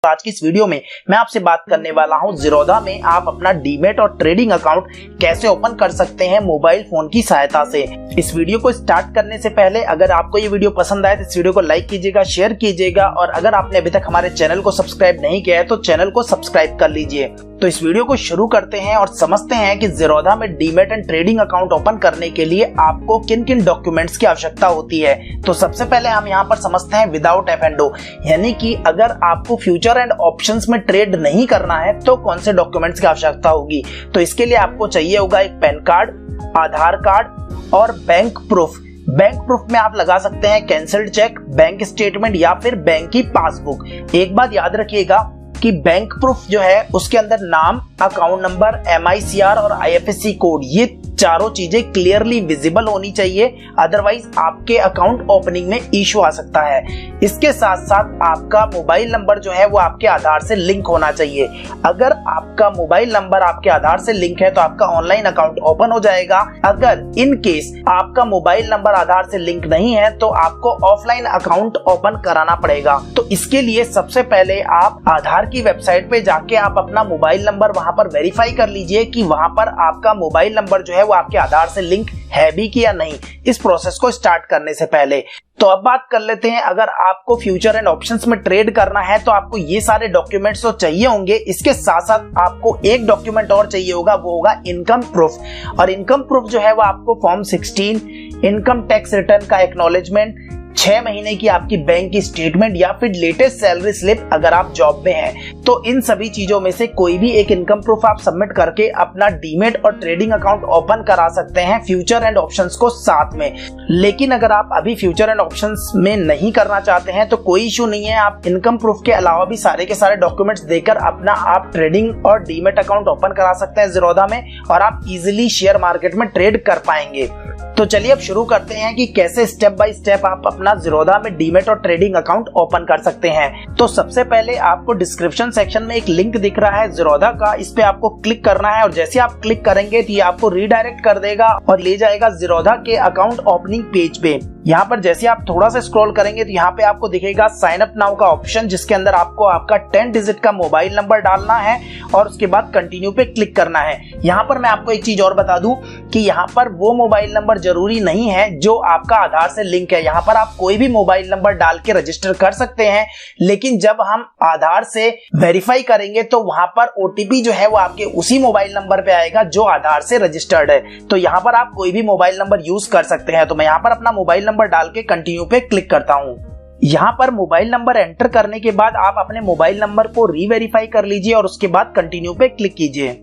आज की इस वीडियो में मैं आपसे बात करने वाला हूं ज़ीरोधा में आप अपना डीमैट और ट्रेडिंग अकाउंट कैसे ओपन कर सकते हैं मोबाइल फोन की सहायता से। इस वीडियो को स्टार्ट करने से पहले अगर आपको ये वीडियो पसंद आए तो इस वीडियो को लाइक कीजिएगा, शेयर कीजिएगा और अगर आपने अभी तक हमारे चैनल को सब्सक्राइब नहीं किया है तो चैनल को सब्सक्राइब कर लीजिए। तो इस वीडियो को शुरू करते हैं और समझते हैं कि ज़ीरोधा में demat and trading account open करने के लिए आपको किन किन डॉक्यूमेंट्स की आवश्यकता होती है। तो सबसे पहले हम यहाँ पर समझते हैं विदाउट एफ&ओ, यानी कि अगर आपको फ्यूचर एंड ऑप्शंस में ट्रेड नहीं करना है तो कौन से डॉक्यूमेंट्स की आवश्यकता होगी। तो इसके लिए आपको चाहिए होगा एक पैन कार्ड, आधार कार्ड और बैंक प्रूफ। बैंक प्रूफ में आप लगा सकते हैं कैंसिल्ड चेक, बैंक स्टेटमेंट या फिर बैंक की पासबुक। एक बात याद रखिएगा कि बैंक प्रूफ जो है उसके अंदर नाम, अकाउंट नंबर, MICR और IFSC कोड, ये चारों चीजें क्लियरली विजिबल होनी चाहिए, अदरवाइज आपके अकाउंट ओपनिंग में इशू आ सकता है। इसके साथ साथ आपका मोबाइल नंबर जो है वो आपके आधार से लिंक होना चाहिए। अगर आपका मोबाइल नंबर आपके आधार से लिंक है तो आपका ऑनलाइन अकाउंट ओपन हो जाएगा। अगर इन केस आपका मोबाइल नंबर आधार से लिंक नहीं है तो आपको ऑफलाइन अकाउंट ओपन कराना पड़ेगा। तो इसके लिए सबसे पहले आप आधार की वेबसाइट पे जाके आप अपना मोबाइल नंबर वहां पर वेरीफाई कर लीजिए कि वहां पर आपका मोबाइल नंबर जो है वो आपके आधार से लिंक है भी कि या नहीं, इस प्रोसेस को स्टार्ट करने से पहले। तो अब बात कर लेते हैं, अगर आपको फ्यूचर एंड ऑप्शंस में ट्रेड करना है तो आपको ये सारे डॉक्यूमेंट्स तो चाहिए होंगे। इसके साथ साथ आपको एक डॉक्यूमेंट और चाहिए होगा, वो होगा इनकम प्रूफ। और इनकम प्रूफ जो है वो आपको फॉर्म 16, इनकम टैक्स रिटर्न का एक्नॉलेजमेंट, 6 महीने की आपकी बैंक की स्टेटमेंट या फिर लेटेस्ट सैलरी स्लिप अगर आप जॉब में हैं। तो इन सभी चीजों में से कोई भी एक इनकम प्रूफ आप सबमिट करके अपना डीमैट और ट्रेडिंग अकाउंट ओपन करा सकते हैं फ्यूचर एंड ऑप्शंस को साथ में। लेकिन अगर आप अभी फ्यूचर एंड ऑप्शंस में नहीं करना चाहते हैं तो कोई इशू नहीं है, आप इनकम प्रूफ के अलावा भी सारे के सारे डॉक्यूमेंट्स देकर अपना आप ट्रेडिंग और डीमैट अकाउंट ओपन करा सकते हैं ज़ीरोधा में और आप इजिली शेयर मार्केट में ट्रेड कर पाएंगे। तो चलिए अब शुरू करते हैं कि कैसे स्टेप बाय स्टेप आप अपना ज़ीरोधा में डीमैट और ट्रेडिंग अकाउंट ओपन कर सकते हैं। तो सबसे पहले आपको डिस्क्रिप्शन सेक्शन में एक लिंक दिख रहा है ज़ीरोधा का, इस पे आपको क्लिक करना है और जैसे आप क्लिक करेंगे तो ये आपको रीडायरेक्ट कर देगा और ले जाएगा ज़ीरोधा के अकाउंट ओपनिंग पेज पे। यहाँ पर जैसे आप थोड़ा सा स्क्रॉल करेंगे तो यहाँ पे आपको दिखेगा साइन अप नाउ का ऑप्शन, जिसके अंदर आपको आपका 10 डिजिट का मोबाइल नंबर डालना है और उसके बाद कंटिन्यू पे क्लिक करना है। यहाँ पर मैं आपको एक चीज और बता दूं कि यहाँ पर वो मोबाइल नंबर जरूरी नहीं है जो आपका आधार से लिंक है। यहाँ पर आप कोई भी मोबाइल नंबर डाल के रजिस्टर कर सकते हैं, लेकिन जब हम आधार से वेरीफाई करेंगे तो वहां पर OTP जो है वो आपके उसी मोबाइल नंबर पे आएगा जो आधार से रजिस्टर्ड है। तो यहाँ पर आप कोई भी मोबाइल नंबर यूज कर सकते हैं। तो मैं यहाँ पर अपना मोबाइल नंबर डाल के कंटिन्यू पे क्लिक करता हूँ। यहाँ पर मोबाइल नंबर एंटर करने के बाद आप अपने मोबाइल नंबर को रीवेरीफाई कर लीजिए और उसके बाद कंटिन्यू पे क्लिक कीजिए।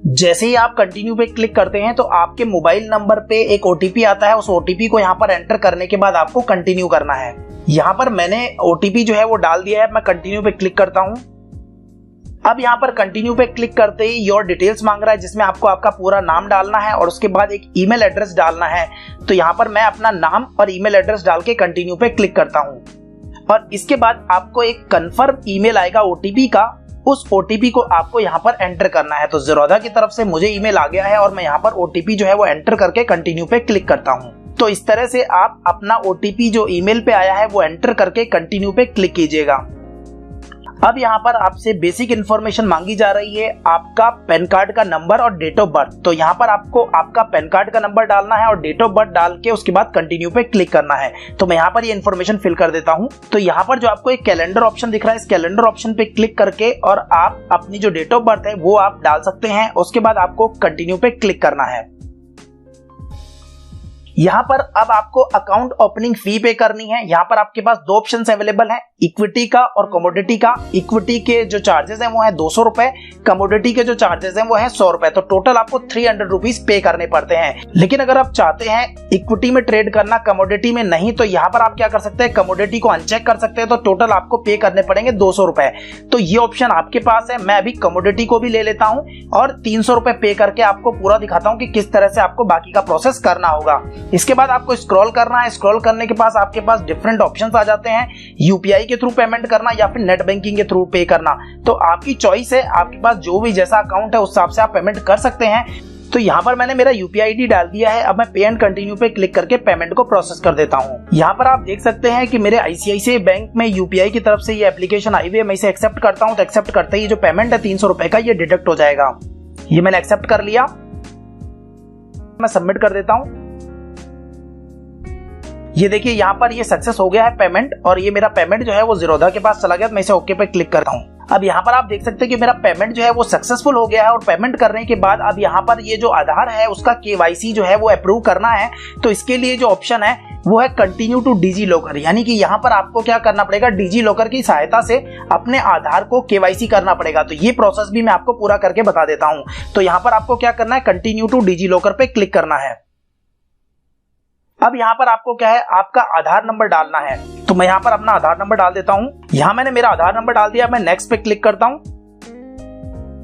जैसे ही आप कंटिन्यू पे क्लिक करते हैं तो आपके मोबाइल नंबर पे एक OTP आता है, उस OTP को यहाँ पर एंटर करने के बाद आपको कंटिन्यू करना है। यहाँ पर मैंने OTP जो है वो डाल दिया है, मैं कंटिन्यू पे क्लिक करता हूँ। अब यहाँ पर कंटिन्यू पे क्लिक करते ही योर डिटेल्स मांग रहा है, जिसमें आपको आपका पूरा नाम डालना है और उसके बाद एक ईमेल एड्रेस डालना है। तो यहाँ पर मैं अपना नाम और ईमेल एड्रेस डाल के कंटिन्यू पे क्लिक करता हूँ और इसके बाद आपको एक कंफर्म ईमेल आएगा OTP का, उस OTP को आपको यहाँ पर एंटर करना है। तो ज़ीरोधा की तरफ से मुझे ईमेल आ गया है और मैं यहाँ पर OTP जो है वो एंटर करके कंटिन्यू पे क्लिक करता हूँ। तो इस तरह से आप अपना OTP जो ईमेल पे आया है वो एंटर करके कंटिन्यू पे क्लिक कीजिएगा। अब यहाँ पर आपसे बेसिक इन्फॉर्मेशन मांगी जा रही है, आपका पैन कार्ड का नंबर और डेट ऑफ बर्थ। तो यहाँ पर आपको आपका पैन कार्ड का नंबर डालना है और डेट ऑफ बर्थ डाल के उसके बाद कंटिन्यू पे क्लिक करना है। तो मैं यहाँ पर ये इन्फॉर्मेशन फिल कर देता हूँ। तो यहाँ पर जो आपको एक कैलेंडर ऑप्शन दिख रहा है, इस कैलेंडर ऑप्शन पे क्लिक करके और आप अपनी जो डेट ऑफ बर्थ है वो आप डाल सकते हैं। उसके बाद आपको कंटिन्यू पे क्लिक करना है। यहाँ पर अब आपको अकाउंट ओपनिंग फी पे करनी है। यहाँ पर आपके पास दो ऑप्शंस अवेलेबल हैं, इक्विटी का और कमोडिटी का। इक्विटी के जो चार्जेस हैं वो है 200 रुपए, कमोडिटी के जो चार्जेस हैं वो है 100 रुपए। तो टोटल आपको 300 रुपीज पे करने पड़ते हैं। लेकिन अगर आप चाहते हैं इक्विटी में ट्रेड करना, कमोडिटी में नहीं, तो यहाँ पर आप क्या कर सकते हैं, कमोडिटी को अनचेक कर सकते हैं। तो टोटल आपको पे करने पड़ेंगे 200 रुपए। तो ये ऑप्शन आपके पास है। मैं अभी कमोडिटी को भी ले लेता हूँ और 300 रुपए पे करके आपको पूरा दिखाता हूँ कि किस तरह से आपको बाकी का प्रोसेस करना होगा। इसके बाद आपको स्क्रॉल करना है। स्क्रॉल करने के पास आपके पास डिफरेंट ऑप्शंस आ जाते हैं, यूपीआई के थ्रू पेमेंट करना या फिर नेट बैंकिंग के थ्रू पे करना। तो आपकी चॉइस है, आपके पास जो भी जैसा अकाउंट है उस हिसाब से आप पेमेंट कर सकते हैं। तो यहाँ पर मैंने मेरा यूपीआई आईडी डाल दिया है। अब मैं पे एंड कंटिन्यू पे क्लिक करके पेमेंट को प्रोसेस कर देता हूँ। यहाँ पर आप देख सकते हैं कि मेरे आईसीआईसीआई बैंक में यूपीआई की तरफ से ये एप्लीकेशन आई हुई है। मैं इसे एक्सेप्ट करता हूँ, तो एक्सेप्ट करते ही जो पेमेंट है 300 रुपए का ये डिडक्ट हो जाएगा। ये मैंने एक्सेप्ट कर लिया, मैं सबमिट कर देता हूँ। ये देखिए यहाँ पर ये सक्सेस हो गया है पेमेंट, और ये मेरा पेमेंट जो है वो ज़ीरोधा के पास चला गया। मैं इसे ओके पे क्लिक करता हूँ। अब यहाँ पर आप देख सकते हैं कि मेरा पेमेंट जो है वो सक्सेसफुल हो गया है, और पेमेंट करने के बाद अब यहाँ पर ये जो आधार है उसका केवाईसी जो है वो अप्रूव करना है। तो इसके लिए जो ऑप्शन है वो है कंटिन्यू टू डिजी लॉकर, यानी कि यहाँ पर आपको क्या करना पड़ेगा, डिजी लॉकर की सहायता से अपने आधार को केवाईसी करना पड़ेगा। तो ये प्रोसेस भी मैं आपको पूरा करके बता देता हूँ। तो यहाँ पर आपको क्या करना है, कंटिन्यू टू डिजी लॉकर पे क्लिक करना है। अब यहाँ पर आपको क्या है, आपका आधार नंबर डालना है। तो मैं यहाँ पर अपना आधार नंबर डाल देता हूँ। यहाँ मैंने मेरा आधार नंबर डाल दिया, मैं नेक्स्ट पे क्लिक करता हूँ।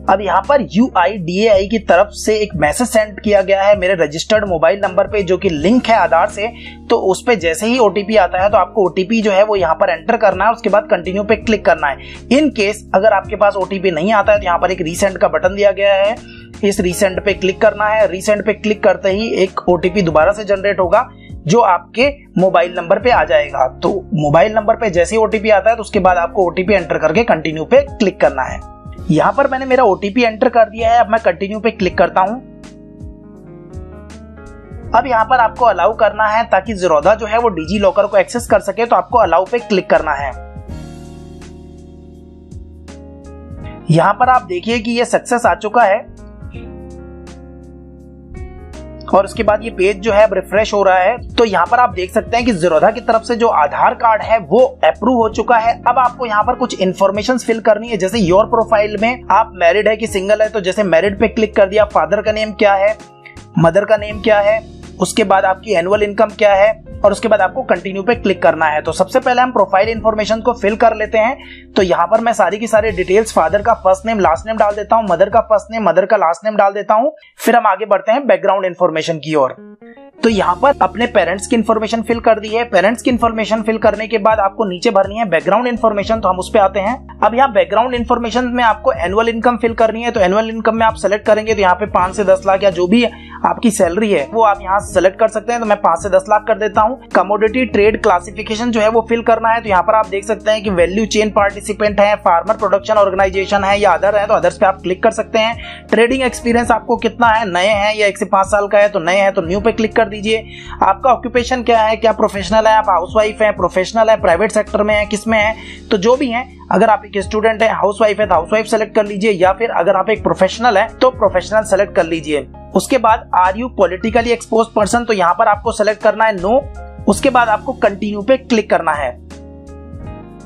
अब यहाँ पर UIDAI की तरफ से एक मैसेज सेंड किया गया है मेरे रजिस्टर्ड मोबाइल नंबर पे, जो कि लिंक है आधार से। तो उस पे जैसे ही OTP आता है तो आपको OTP जो है वो यहाँ पर एंटर करना है, उसके बाद कंटिन्यू पे क्लिक करना है। इन केस अगर आपके पास OTP नहीं आता है तो यहाँ पर एक रीसेंड का बटन दिया गया है, इस रीसेंड पे क्लिक करना है। रीसेंड पे क्लिक करते ही एक OTP दोबारा से जनरेट होगा जो आपके मोबाइल नंबर पे आ जाएगा। तो मोबाइल नंबर पे जैसे ही OTP आता है तो उसके बाद आपको OTP एंटर करके कंटिन्यू पे क्लिक करना है। यहाँ पर मैंने मेरा OTP एंटर कर दिया है। अब मैं कंटिन्यू पे क्लिक करता हूँ। अब यहाँ पर आपको अलाउ करना है ताकि ज़ीरोधा जो है वो डिजी लॉकर को एक्सेस कर सके, तो आपको अलाउ पे क्लिक करना है। यहाँ पर आप देखिए कि ये सक्सेस आ चुका है, और उसके बाद ये पेज जो है अब रिफ्रेश हो रहा है। तो यहाँ पर आप देख सकते हैं कि ज़ीरोधा की तरफ से जो आधार कार्ड है वो अप्रूव हो चुका है। अब आपको यहाँ पर कुछ इन्फॉर्मेशन फिल करनी है, जैसे योर प्रोफाइल में आप मैरिड है कि सिंगल है। तो जैसे मैरिड पे क्लिक कर दिया, फादर का नेम क्या है, मदर का नेम क्या है, उसके बाद आपकी एनुअल इनकम क्या है, और उसके बाद आपको कंटिन्यू पे क्लिक करना है। तो सबसे पहले हम प्रोफाइल इन्फॉर्मेशन को फिल कर लेते हैं। तो यहाँ पर मैं सारी की सारी डिटेल्स, फादर का फर्स्ट नेम लास्ट नेम डाल देता हूँ, मदर का फर्स्ट नेम मदर का लास्ट नेम डाल देता हूँ। फिर हम आगे बढ़ते हैं बैकग्राउंड इन्फॉर्मेशन की ओर। तो यहाँ पर अपने पेरेंट्स की इन्फॉर्मेशन फिल कर दी है। पेरेंट्स की इन्फॉर्मेशन फिल करने के बाद आपको नीचे भरनी है बैकग्राउंड इन्फॉर्मेशन, तो हम उस पे आते हैं। अब यहाँ बैकग्राउंड इन्फॉर्मेशन में आपको एनुअल इनकम फिल करनी है। तो एनुअल इनकम में आप सेलेक्ट करेंगे तो यहाँ पे 5 से 10 लाख या जो भी आपकी सैलरी है वो आप यहाँ सेलेक्ट कर सकते हैं। तो मैं 5 से 10 लाख कर देता हूँ। कमोडिटी ट्रेड क्लासिफिकेशन जो है वो फिल करना है। तो यहाँ पर आप देख सकते हैं कि वैल्यू चेन पार्टिसिपेंट है, फार्मर प्रोडक्शन ऑर्गेनाइजेशन है या अदर है, तो अदर्स पे आप क्लिक कर सकते हैं। ट्रेडिंग एक्सपीरियंस आपको कितना है, नए हैं या 1 से 5 साल का है, तो नए हैं तो न्यू पे क्लिक कर दीजिए। आपका ऑक्यूपेशन क्या है, क्या प्रोफेशनल है, आप हाउसवाइफ है, प्रोफेशनल है, प्राइवेट सेक्टर में है, किसमें है, तो जो भी है। अगर आप एक स्टूडेंट है, हाउसवाइफ है तो हाउसवाइफ सेलेक्ट कर लीजिए, या फिर अगर आप एक प्रोफेशनल है तो प्रोफेशनल सेलेक्ट कर लीजिए। उसके बाद are you politically exposed person, तो यहाँ पर आपको सेलेक्ट करना है नो। उसके बाद आपको कंटिन्यू पे क्लिक करना है।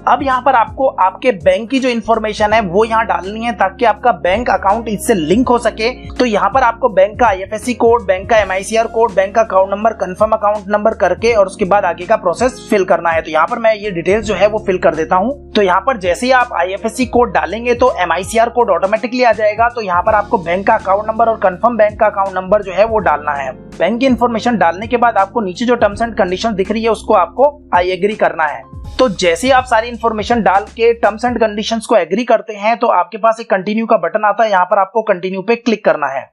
अब यहाँ पर आपको आपके बैंक की जो इन्फॉर्मेशन है वो यहाँ डालनी है ताकि आपका बैंक अकाउंट इससे लिंक हो सके। तो यहाँ पर आपको बैंक का IFSC कोड, बैंक का MICR कोड, बैंक का account number, confirm account number करके और उसके बाद आगे का प्रोसेस फिल करना है। तो यहाँ पर मैं ये डिटेल्स जो है वो फिल कर देता हूँ। तो यहाँ पर जैसे ही आप IFSC कोड डालेंगे तो MICR कोड ऑटोमेटिकली आ जाएगा। तो यहाँ पर आपको बैंक का अकाउंट नंबर और कंफर्म बैंक का अकाउंट नंबर जो है वो डालना है। बैंक की इन्फॉर्मेशन डालने के बाद आपको नीचे जो टर्म्स एंड कंडीशन दिख रही है उसको आपको आई एग्री करना है। तो जैसे ही आप सारी इन्फॉर्मेशन डाल के टर्म्स एंड कंडीशंस को एग्री करते हैं तो आपके पास एक कंटिन्यू का बटन आता है। यहाँ पर आपको कंटिन्यू पे क्लिक करना है।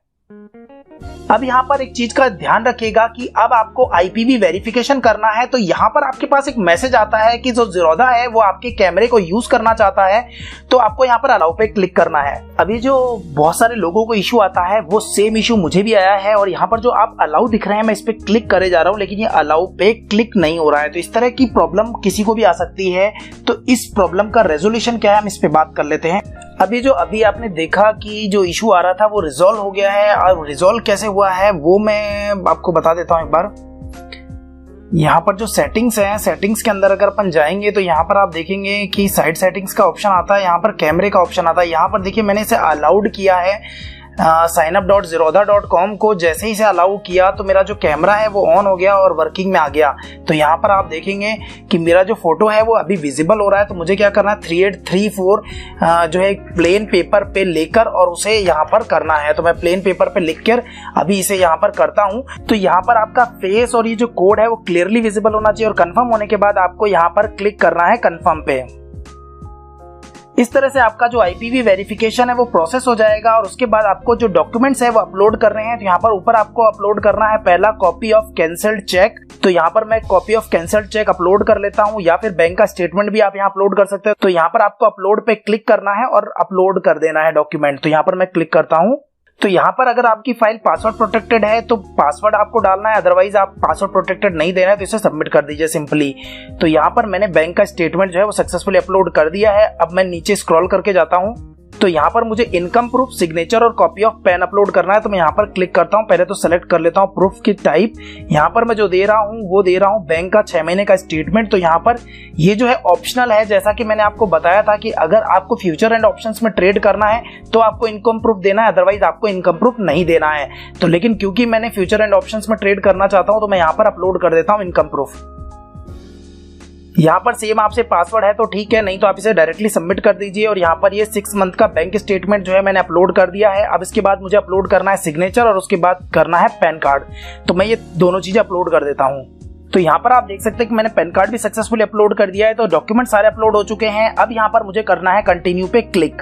अब यहाँ पर एक चीज का ध्यान रखिएगा कि अब आपको IPV वेरिफिकेशन करना है। तो यहाँ पर आपके पास एक मैसेज आता है कि जो ज़ीरोधा है वो आपके कैमरे को यूज करना चाहता है, तो आपको यहाँ पर अलाउ पे क्लिक करना है। अभी जो बहुत सारे लोगों को इशू आता है वो सेम इशू मुझे भी आया है, और यहाँ पर जो आप अलाउ दिख रहे हैं मैं इस पे क्लिक करे जा रहा हूँ लेकिन ये अलाउ पे क्लिक नहीं हो रहा है। तो इस तरह की प्रॉब्लम किसी को भी आ सकती है। तो इस प्रॉब्लम का रेजोल्यूशन क्या है हम इस पे बात कर लेते हैं। अभी आपने देखा कि जो इशू आ रहा था वो रिजॉल्व हो गया है, और रिजॉल्व कैसे हुआ है वो मैं आपको बता देता हूँ एक बार। यहाँ पर जो सेटिंग्स हैं, सेटिंग्स के अंदर अगर अपन जाएंगे तो यहाँ पर आप देखेंगे कि साइड सेटिंग्स का ऑप्शन आता है, यहाँ पर कैमरे का ऑप्शन आता है। यहाँ पर देखिए मैंने इसे अलाउड किया है signup.zerodha.com को। जैसे ही इसे अलाउ किया तो मेरा जो कैमरा है वो ऑन हो गया और वर्किंग में आ गया। तो यहाँ पर आप देखेंगे कि मेरा जो फोटो है वो अभी विजिबल हो रहा है। तो मुझे क्या करना है, 3834 जो है प्लेन पेपर पे लेकर और उसे यहाँ पर करना है। तो मैं प्लेन पेपर पे लिखकर अभी इसे यहाँ पर करता हूँ। तो यहाँ पर आपका फेस और ये जो कोड है वो क्लियरली विजिबल होना चाहिए, और कंफर्म होने के बाद आपको यहाँ पर क्लिक करना है कंफर्म पे। इस तरह से आपका जो IPv वेरिफिकेशन है वो प्रोसेस हो जाएगा और उसके बाद आपको जो डॉक्यूमेंट्स है वो अपलोड कर रहे हैं। तो यहाँ पर ऊपर आपको अपलोड करना है पहला कॉपी ऑफ कैंसल्ड चेक। तो यहाँ पर मैं copy of cancelled cheque upload कर लेता हूँ, या फिर बैंक का स्टेटमेंट भी आप यहाँ अपलोड कर सकते हो। तो यहाँ पर आपको अपलोड पे क्लिक करना है और अपलोड कर देना है डॉक्यूमेंट। तो यहाँ पर मैं क्लिक करता हूँ। तो यहाँ पर अगर आपकी फाइल पासवर्ड प्रोटेक्टेड है तो पासवर्ड आपको डालना है, अदरवाइज आप पासवर्ड प्रोटेक्टेड नहीं देना है तो इसे सबमिट कर दीजिए सिंपली। तो यहाँ पर मैंने बैंक का स्टेटमेंट जो है वो सक्सेसफुली अपलोड कर दिया है। अब मैं नीचे स्क्रॉल करके जाता हूँ। तो यहाँ पर मुझे इनकम प्रूफ, सिग्नेचर और कॉपी ऑफ पैन अपलोड करना है। तो मैं यहाँ पर क्लिक करता हूँ। पहले तो सेलेक्ट कर लेता हूँ प्रूफ की टाइप। यहाँ पर मैं जो दे रहा हूँ वो दे रहा हूँ बैंक का 6 महीने का स्टेटमेंट। तो यहाँ पर ये जो है ऑप्शनल है, जैसा कि मैंने आपको बताया था कि अगर आपको फ्यूचर एंड ऑप्शंस में ट्रेड करना है तो आपको इनकम प्रूफ देना है, अदरवाइज आपको इनकम प्रूफ नहीं देना है। तो लेकिन क्योंकि मैंने फ्यूचर एंड ऑप्शंस में ट्रेड करना चाहता हूँ तो मैं यहाँ पर अपलोड कर देता हूँ इनकम प्रूफ। यहाँ पर सेम आपसे पासवर्ड है तो ठीक है, नहीं तो आप इसे डायरेक्टली सबमिट कर दीजिए। और यहाँ पर ये 6 मंथ का बैंक स्टेटमेंट जो है मैंने अपलोड कर दिया है। अब इसके बाद मुझे अपलोड करना है सिग्नेचर और उसके बाद करना है पैन कार्ड। तो मैं ये दोनों चीजें अपलोड कर देता हूँ। तो यहाँ पर आप देख सकते हैं कि मैंने पैन कार्ड भी सक्सेसफुली अपलोड कर दिया है। तो डॉक्यूमेंट सारे अपलोड हो चुके हैं। अब यहाँ पर मुझे करना है कंटिन्यू पे क्लिक।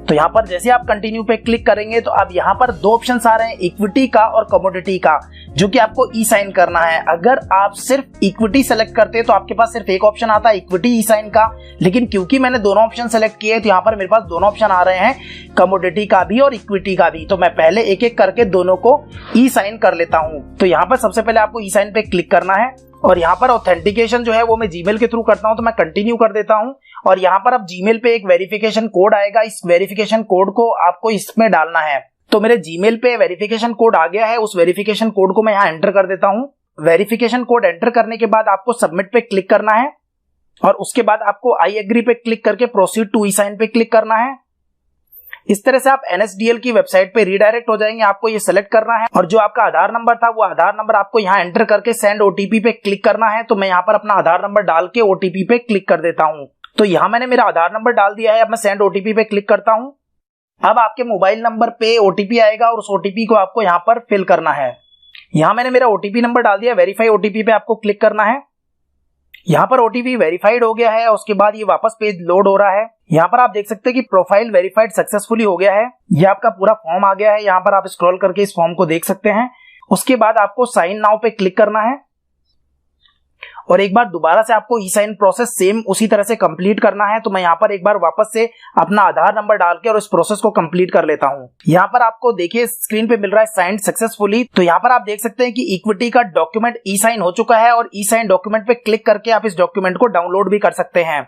तो यहाँ पर जैसे आप कंटिन्यू पे क्लिक करेंगे तो अब यहाँ पर 2 ऑप्शंस आ रहे हैं, इक्विटी का और कमोडिटी का, जो कि आपको ई साइन करना है। अगर आप सिर्फ इक्विटी सेलेक्ट करते हैं तो आपके पास सिर्फ एक ऑप्शन आता है इक्विटी ई साइन का, लेकिन क्योंकि मैंने दोनों ऑप्शन सेलेक्ट किए तो यहाँ पर मेरे पास दोनों ऑप्शन आ रहे हैं, कमोडिटी का भी और इक्विटी का भी। तो मैं पहले एक एक करके दोनों को ई साइन कर लेता हूँ। तो यहाँ पर सबसे पहले आपको ई साइन पे क्लिक करना है और यहाँ पर ऑथेंटिकेशन जो है वो मैं जीमेल के थ्रू करता हूँ। तो मैं कंटिन्यू कर देता हूँ और यहाँ पर अब जीमेल पे एक वेरिफिकेशन कोड आएगा। इस वेरिफिकेशन कोड को आपको इसमें डालना है। तो मेरे जीमेल पे वेरिफिकेशन कोड आ गया है, उस वेरिफिकेशन कोड को मैं यहाँ एंटर कर देता हूँ। वेरिफिकेशन कोड एंटर करने के बाद आपको सबमिट पे क्लिक करना है और उसके बाद आपको आई एग्री पे क्लिक करके प्रोसीड टू ई साइन पे क्लिक करना है। इस तरह से आप NSDL की वेबसाइट पे रीडायरेक्ट हो जाएंगे। आपको ये सेलेक्ट करना है और जो आपका आधार नंबर था वो आधार नंबर आपको यहाँ एंटर करके सेंड OTP पे क्लिक करना है। तो मैं यहाँ पर अपना आधार नंबर डाल के OTP पे क्लिक कर देता हूँ। तो यहाँ मैंने मेरा आधार नंबर डाल दिया है। अब मैं सेंड OTP पे क्लिक करता हूँ। अब आपके मोबाइल नंबर पे OTP आएगा और उस OTP को आपको यहाँ पर फिल करना है। यहाँ मैंने मेरा OTP नंबर डाल दिया, वेरीफाई OTP पे आपको क्लिक करना है। यहाँ पर OTP वेरीफाइड हो गया है। उसके बाद ये वापस पेज लोड हो रहा है। यहाँ पर आप देख सकते हैं कि प्रोफाइल वेरीफाइड सक्सेसफुली हो गया है। ये आपका पूरा फॉर्म आ गया है। यहाँ पर आप स्क्रॉल करके इस फॉर्म को देख सकते हैं। उसके बाद आपको साइन नाउ पे क्लिक करना है और एक बार दोबारा से आपको ई साइन प्रोसेस सेम उसी तरह से कंप्लीट करना है। तो मैं यहाँ पर एक बार वापस से अपना आधार नंबर डाल के और इस प्रोसेस को कंप्लीट कर लेता हूँ। यहाँ पर आपको देखिए स्क्रीन पे मिल रहा है साइंड सक्सेसफुली। तो यहाँ पर आप देख सकते हैं कि इक्विटी का डॉक्यूमेंट ई साइन हो चुका है और ई साइन डॉक्यूमेंट पे क्लिक करके आप इस डॉक्यूमेंट को डाउनलोड भी कर सकते हैं।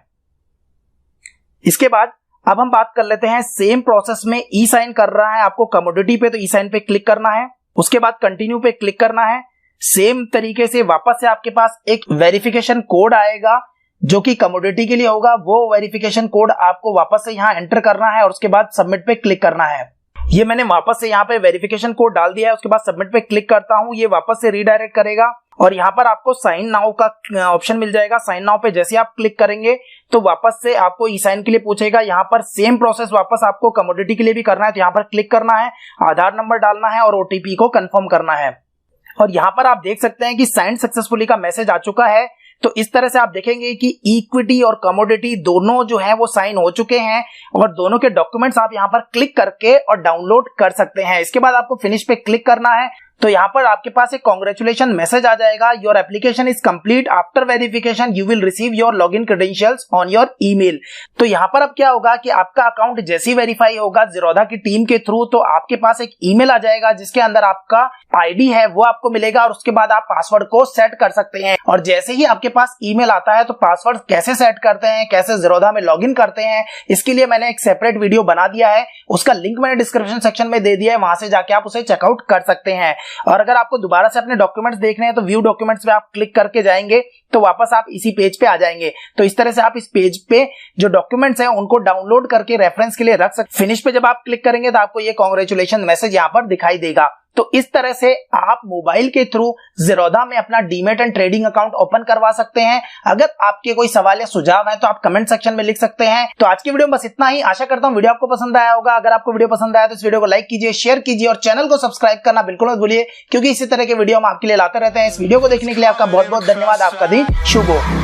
इसके बाद अब हम बात कर लेते हैं, सेम प्रोसेस में ई साइन कर रहा है आपको कमोडिटी पे, तो ई साइन पे क्लिक करना है। उसके बाद कंटिन्यू पे क्लिक करना है। सेम तरीके से वापस से आपके पास एक वेरिफिकेशन कोड आएगा जो कि कमोडिटी के लिए होगा। वो वेरिफिकेशन कोड आपको वापस से यहाँ एंटर करना है और उसके बाद सबमिट पे क्लिक करना है। ये मैंने वापस से यहाँ पे वेरिफिकेशन कोड डाल दिया है। उसके बाद सबमिट पे क्लिक करता हूँ, ये वापस से रीडायरेक्ट करेगा और यहाँ पर आपको साइन नाउ का ऑप्शन मिल जाएगा। साइन नाउ पे जैसे आप क्लिक करेंगे तो वापस से आपको ई साइन के लिए पूछेगा। यहाँ पर सेम प्रोसेस वापस आपको कमोडिटी के लिए भी करना है। तो यहाँ पर क्लिक करना है, आधार नंबर डालना है और OTP को कंफर्म करना है। और यहाँ पर आप देख सकते हैं कि साइंड सक्सेसफुली का मैसेज आ चुका है। तो इस तरह से आप देखेंगे कि इक्विटी और कमोडिटी दोनों जो है वो साइन हो चुके हैं और दोनों के डॉक्यूमेंट्स आप यहाँ पर क्लिक करके और डाउनलोड कर सकते हैं। इसके बाद आपको फिनिश पे क्लिक करना है। तो यहाँ पर आपके पास एक कांग्रेचुलेशन मैसेज आ जाएगा, your application is complete, after verification you will receive your login credentials on your email. तो यहाँ पर अब क्या होगा कि आपका अकाउंट जैसे ही वेरीफाई होगा ज़ीरोधा की टीम के थ्रू, तो आपके पास एक ईमेल आ जाएगा जिसके अंदर आपका आईडी है वो आपको मिलेगा और उसके बाद आप पासवर्ड को सेट कर सकते हैं। और जैसे ही आपके पास ईमेल आता है तो पासवर्ड कैसे सेट करते हैं, कैसे ज़ीरोधा में लॉगिन करते हैं, इसके लिए मैंने एक सेपरेट वीडियो बना दिया है। उसका लिंक मैंने डिस्क्रिप्शन सेक्शन में दे दिया है, वहां से जाके आप उसे चेकआउट कर सकते हैं। और अगर आपको दोबारा से अपने डॉक्यूमेंट्स देखने हैं तो व्यू डॉक्यूमेंट्स पे आप क्लिक करके जाएंगे तो वापस आप इसी पेज पे आ जाएंगे। तो इस तरह से आप इस पेज पे जो डॉक्यूमेंट्स हैं उनको डाउनलोड करके रेफरेंस के लिए रख सकते। फिनिश पे जब आप क्लिक करेंगे तो आपको ये कांग्रेचुलेशन मैसेज यहाँ पर दिखाई देगा। तो इस तरह से आप मोबाइल के थ्रू ज़ीरोधा में अपना demat and trading account open करवा सकते हैं। अगर आपके कोई सवाल या सुझाव है तो आप कमेंट सेक्शन में लिख सकते हैं। तो आज की वीडियो में बस इतना ही। आशा करता हूं वीडियो आपको पसंद आया होगा। अगर आपको वीडियो पसंद आया तो इस वीडियो को लाइक कीजिए, शेयर कीजिए और चैनल को सब्सक्राइब करना बिल्कुल मत भूलिए, क्योंकि इसी तरह के वीडियो हम आपके लिए लाते रहते हैं। इस वीडियो को देखने के लिए आपका बहुत बहुत धन्यवाद। आपका दिन शुभ हो।